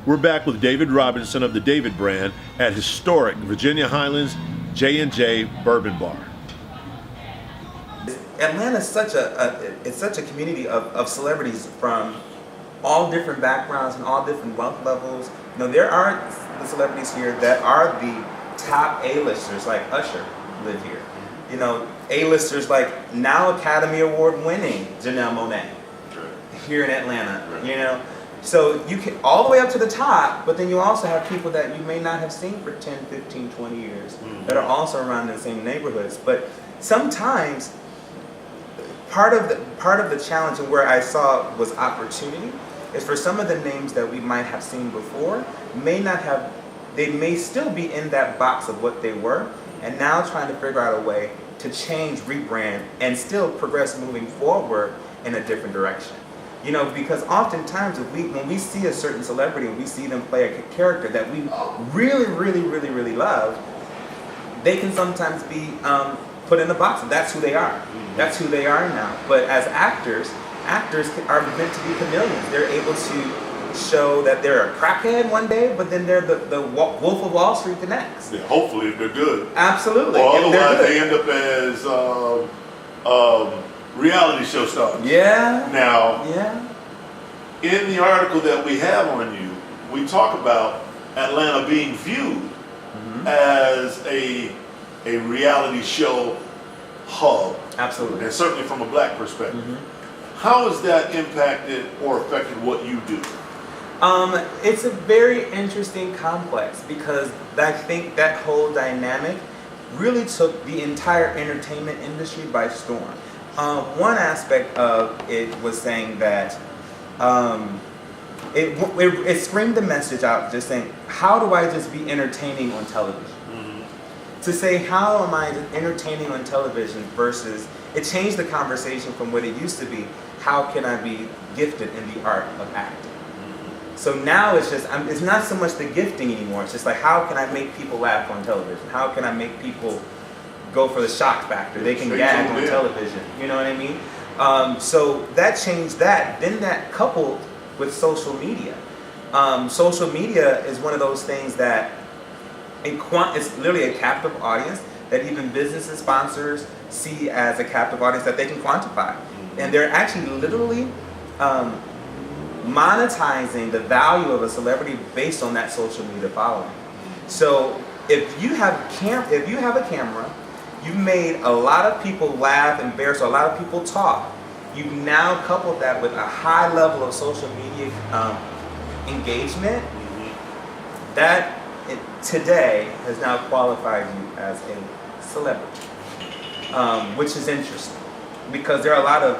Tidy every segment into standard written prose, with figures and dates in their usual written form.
We're back with David Robinson of the David brand at historic Virginia Highlands J&J Bourbon Bar. Atlanta is such a community of celebrities from all different backgrounds and all different wealth levels. You know, there are the celebrities here that are the top A-listers, like Usher live here. You know, A-listers like now Academy Award winning Janelle Monáe here in Atlanta. You know, so you can all the way up to the top, but then you also have people that you may not have seen for 10, 15, 20 years that are also around in the same neighborhoods. But sometimes part of the challenge and where I saw was opportunity is for some of the names that we might have seen before they may still be in that box of what they were, and now trying to figure out a way to change, rebrand, and still progress moving forward in a different direction. You know, because oftentimes when we see a certain celebrity and we see them play a character that we really, really, really, really love, they can sometimes be put in a box. That's who they are. That's who they are now. But as actors are meant to be chameleons. They're able to show that they're a crackhead one day, but then they're the Wolf of Wall Street the next. Yeah, hopefully if they're good. Absolutely. Or otherwise they end up as reality show stars. Yeah. Now, yeah. In the article that we have on you, we talk about Atlanta being viewed as a reality show hub. Absolutely. And certainly from a black perspective. How has that impacted or affected what you do? It's a very interesting complex because I think that whole dynamic really took the entire entertainment industry by storm. One aspect of it was saying that it screamed the message out, just saying, how do I just be entertaining on television? To say, how am I entertaining on television versus, it changed the conversation from what it used to be, how can I be gifted in the art of acting? So now it's just, it's not so much the gifting anymore, it's just like, how can I make people laugh on television? How can I make people go for the shock factor? They can gag on television, you know what I mean? So that changed that. Then that coupled with social media. Social media is one of those things that it's literally a captive audience that even businesses, sponsors see as a captive audience that they can quantify. And they're actually literally monetizing the value of a celebrity based on that social media following. So if you have a camera, you've made a lot of people laugh, embarrass, a lot of people talk. You've now coupled that with a high level of social media engagement. That today has now qualified you as a celebrity, which is interesting because there are a lot of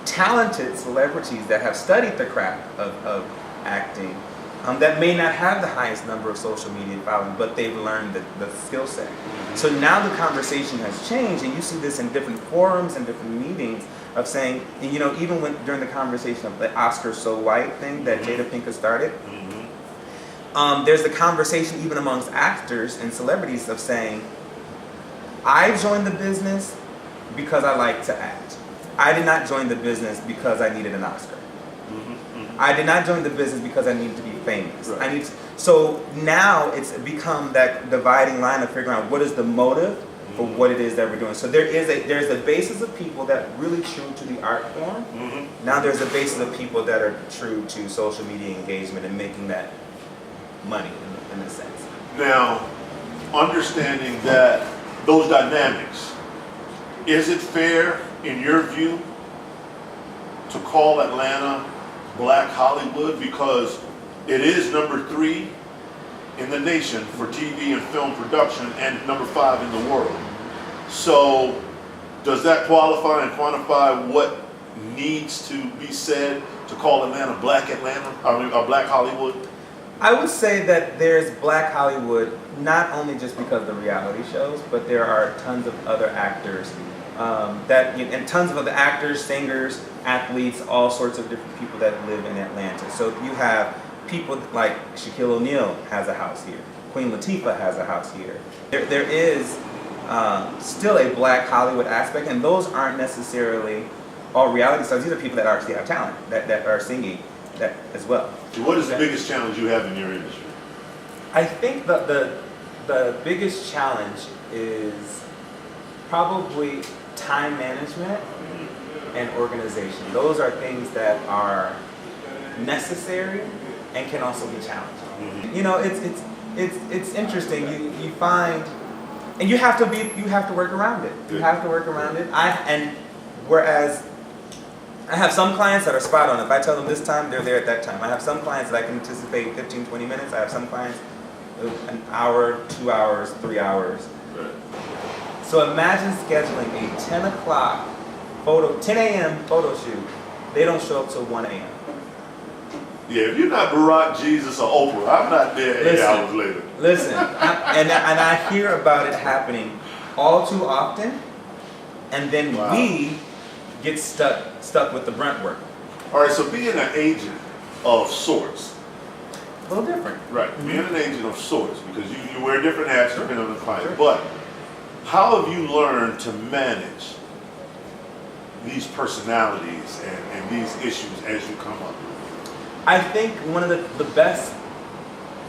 talented celebrities that have studied the craft of acting that may not have the highest number of social media following, but they've learned the skill set. So now the conversation has changed, and you see this in different forums and different meetings of saying, and you know, even during the conversation of the Oscars So White thing that Jada Pinkett started, there's the conversation even amongst actors and celebrities of saying, I joined the business because I like to act. I did not join the business because I needed an Oscar. I did not join the business because I needed to be famous. Right. So now it's become that dividing line of figuring out what is the motive for what it is that we're doing. So there's a basis of people that are really true to the art form. Now there's a basis of people that are true to social media engagement and making that money in a sense. Now, understanding that those dynamics, is it fair in your view to call Atlanta Black Hollywood, because it is number 3 in the nation for TV and film production and number 5 in the world? So does that qualify and quantify what needs to be said to call Atlanta Black Hollywood? I would say that there's Black Hollywood not only just because of the reality shows, but there are tons of other actors and tons of other actors, singers, athletes, all sorts of different people that live in Atlanta. So you have people like Shaquille O'Neal has a house here. Queen Latifah has a house here. There is still a Black Hollywood aspect, and those aren't necessarily all reality stars. These are people that actually have talent, that are singing, that as well. What is the biggest challenge you have in your industry? I think the biggest challenge is probably time management and organization. Those are things that are necessary and can also be challenging. Mm-hmm. You know, it's interesting. You find, and you have to work around it. You have to work around it. Whereas I have some clients that are spot on. If I tell them this time, they're there at that time. I have some clients that I can anticipate 15, 20 minutes. I have some clients an hour, 2 hours, 3 hours. Right. So imagine scheduling a 10 a.m. photo shoot. They don't show up till 1 a.m. Yeah, if you're not Barack, Jesus, or Oprah, I'm not there 8 hours later. Listen, I hear about it happening all too often, and then we get stuck with the brunt work. All right, so being an agent of sorts. A little different. Right, Mm-hmm. being an agent of sorts, because you wear different hats depending on the client. Sure. But how have you learned to manage these personalities and these issues as you come up? I think one of the best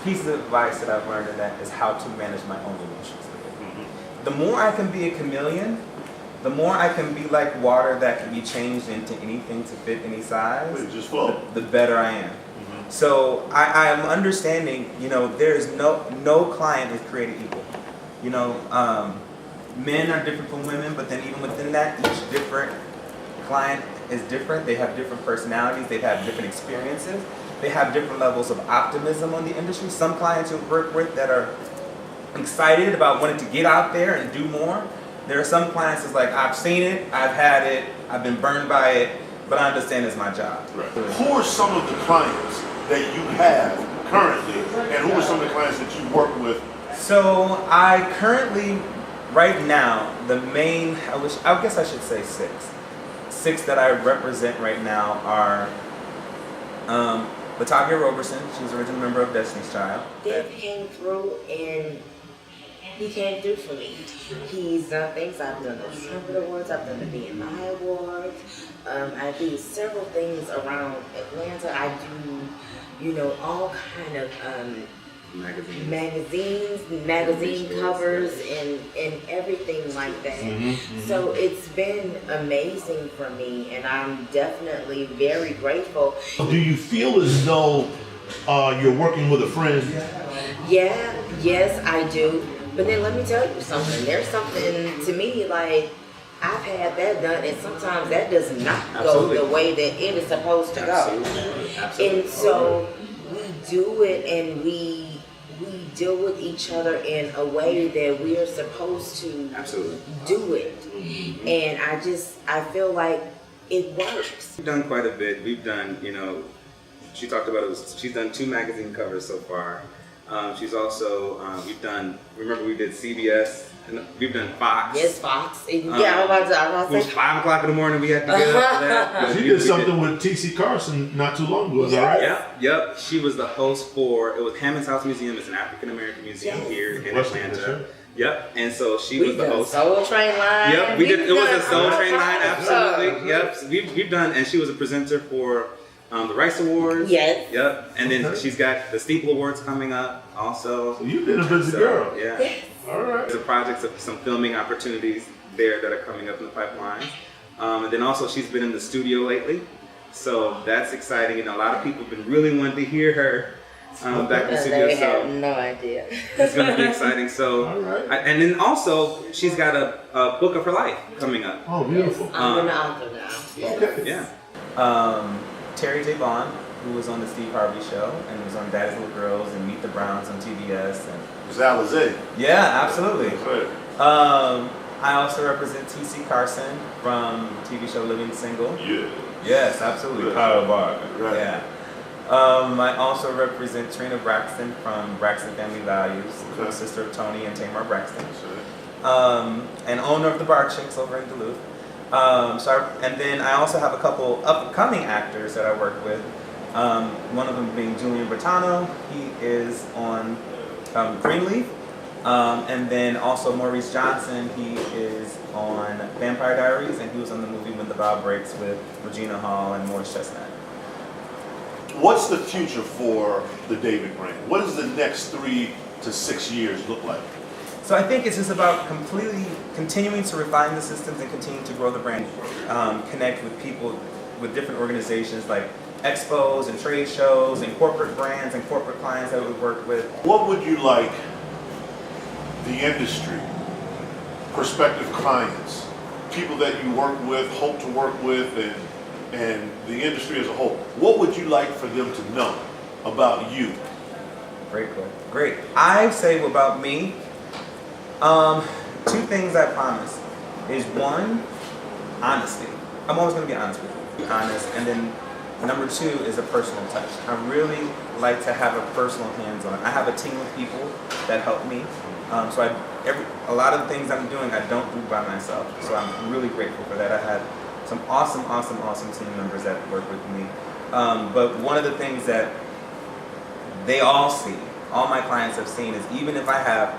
pieces of advice that I've learned in that is how to manage my own emotions. Mm-hmm. The more I can be a chameleon, the more I can be like water that can be changed into anything to fit any size, Just flow. the better I am. Mm-hmm. So I am understanding, you know, there's no client is created equal. You know, men are different from women, but then even within that, each different client is different. They have different personalities. They have different experiences. They have different levels of optimism on the industry. Some clients you work with that are excited about wanting to get out there and do more. There are some clients that's like, I've seen it, I've had it, I've been burned by it, but I understand it's my job. Right. Who are some of the clients that you have currently, and who are some of the clients that you work with? So I currently, right now, the main, I guess I should say six. Six that I represent right now are Latavia Roberson. She was an original member of Destiny's Child. Dave came through and he came through for me. He's done things. I've done the Trumpet Awards. I've done the BMI Awards. I do several things around Atlanta. I do, you know, all kind of magazine covers and everything like that. So it's been amazing for me, and I'm definitely very grateful. Do you feel as though you're working with a friend? Yes, I do. But then let me tell you something. There's something to me like I've had that done, and sometimes that does not go the way that it is supposed to go. Absolutely. And so we do it, and we deal with each other in a way that we are supposed to do it. And I feel like it works. We've done quite a bit. We've done, you know, she talked about it. She's done 2 magazine covers so far. She's also, remember we did CBS, and we've done Fox. Yes, Fox. I was about It was to say. 5 o'clock in the morning, we had to get up for that. She did something with T.C. Carson not too long ago, is that right? Yep. She was the host for, it was Hammond's House Museum. It's an African-American museum here in Atlanta. Yep, and so she was the host. Soul Train Line. Yep, we did. It was a Soul Train Line, absolutely. Yep, so we've done, and she was a presenter for the Rice Awards. Yes. Yep, and then she's got the Steeple Awards coming up also. So you've been a busy girl. Yeah. Yes. All right. There's a project of some filming opportunities there that are coming up in the pipeline. And then also she's been in the studio lately. So that's exciting. And a lot of people have been really wanting to hear her back in the studio. They have no idea. It's going to be exciting. So, all right. And then also she's got a book of her life coming up. Oh, beautiful. I'm an author now. Okay. Yeah. Terry J. Vaughn, who was on the Steve Harvey Show and was on Daddy's Little Girls and Meet the Browns on TBS. And It was Alizé. yeah, absolutely. Right. I also represent T.C. Carson from the TV show Living Single. Yeah. Yes, absolutely. Right. Power bar. Right. Yeah. I also represent Trina Braxton from Braxton Family Values, Okay. sister of Tony and Tamar Braxton, That's right. and owner of the Bar Chicks over in Duluth. And then I also have a couple upcoming actors that I work with. One of them being Julian Bertano. He is on Greenleaf. And then also Maurice Johnson. He is on Vampire Diaries, and he was on the movie When the Bough Breaks with Regina Hall and Morris Chestnut. What's the future for the David brand? What does the next 3 to 6 years look like? So I think it's just about completely continuing to refine the systems and continuing to grow the brand, connect with people, with different organizations like expos and trade shows and corporate brands and corporate clients that we work with. What would you like the industry, prospective clients, people that you work with, hope to work with, and the industry as a whole, what would you like for them to know about you? Great. I say about me, 2 things I promise is 1, honesty. I'm always going to be honest with you. Be honest. And then number 2 is a personal touch. I really like to have a personal hands-on. I have a team of people that help me. So a lot of the things I'm doing, I don't do by myself. So I'm really grateful for that. I had some awesome team members that work with me. But one of the things that they all see, all my clients have seen, is even if I have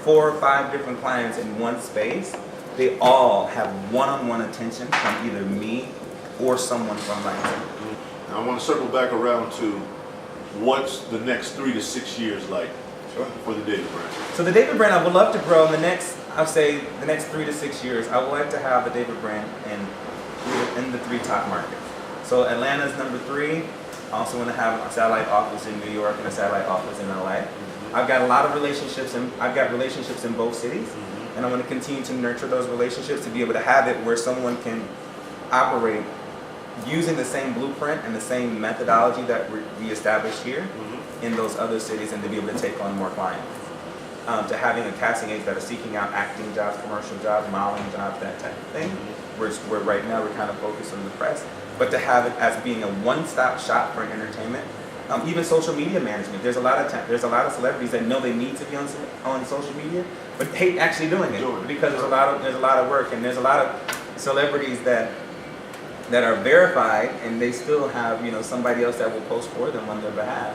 4 or 5 different clients in one space, they all have one-on-one attention from either me or someone from my team. Now I want to circle back around to what's the next 3 to 6 years like for the David brand. So the David brand, I would love to grow in the next, I'll say the next 3 to 6 years. I would like to have the David brand in the 3 top markets. So Atlanta's number 3. I also want to have a satellite office in New York and a satellite office in LA. I've got a lot of relationships, and I've got relationships in both cities, and I want to continue to nurture those relationships to be able to have it where someone can operate using the same blueprint and the same methodology that we established here in those other cities, and to be able to take on more clients. To having a casting agent that are seeking out acting jobs, commercial jobs, modeling jobs, that type of thing. Where right now we're kind of focused on the press, but to have it as being a one-stop shop for entertainment. Even social media management. There's a lot of celebrities that know they need to be on social media, but hate actually doing it because there's a lot of work, and there's a lot of celebrities that are verified, and they still have somebody else that will post for them on their behalf.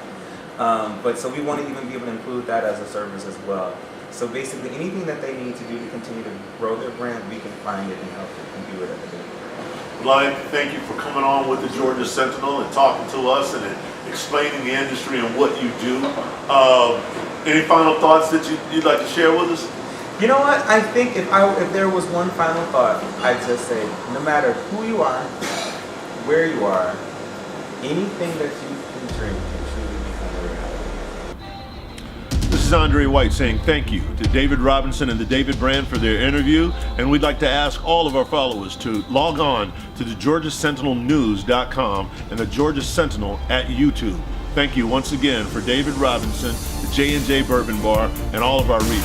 But so we want to even be able to include that as a service as well. So basically, anything that they need to do to continue to grow their brand, we can find it and help them and do it at the David brand. Blythe, thank you for coming on with the Georgia Sentinel and talking to us and explaining the industry and what you do. Any final thoughts that you'd like to share with us? You know what? I think if there was one final thought, I'd just say, no matter who you are, where you are, anything that you can dream can truly become a reality. This is Andre White saying thank you to David Robinson and the David brand for their interview, and we'd like to ask all of our followers to log on to the GeorgiaSentinelNews.com and the Georgia Sentinel at YouTube. Thank you once again for David Robinson, the J&J Bourbon Bar, and all of our readers.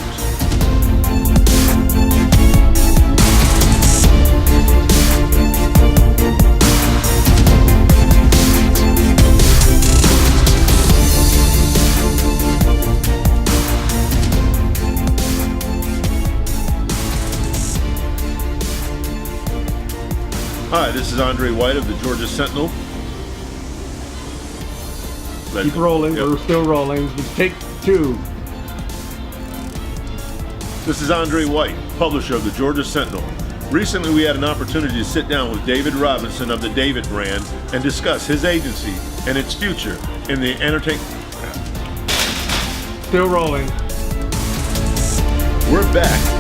Hi, this is Andre White of the Georgia Sentinel. Keep rolling, Yep. We're still rolling. Take 2. This is Andre White, publisher of the Georgia Sentinel. Recently, we had an opportunity to sit down with David Robinson of the David brand and discuss his agency and its future in the entertainment. Still rolling. We're back.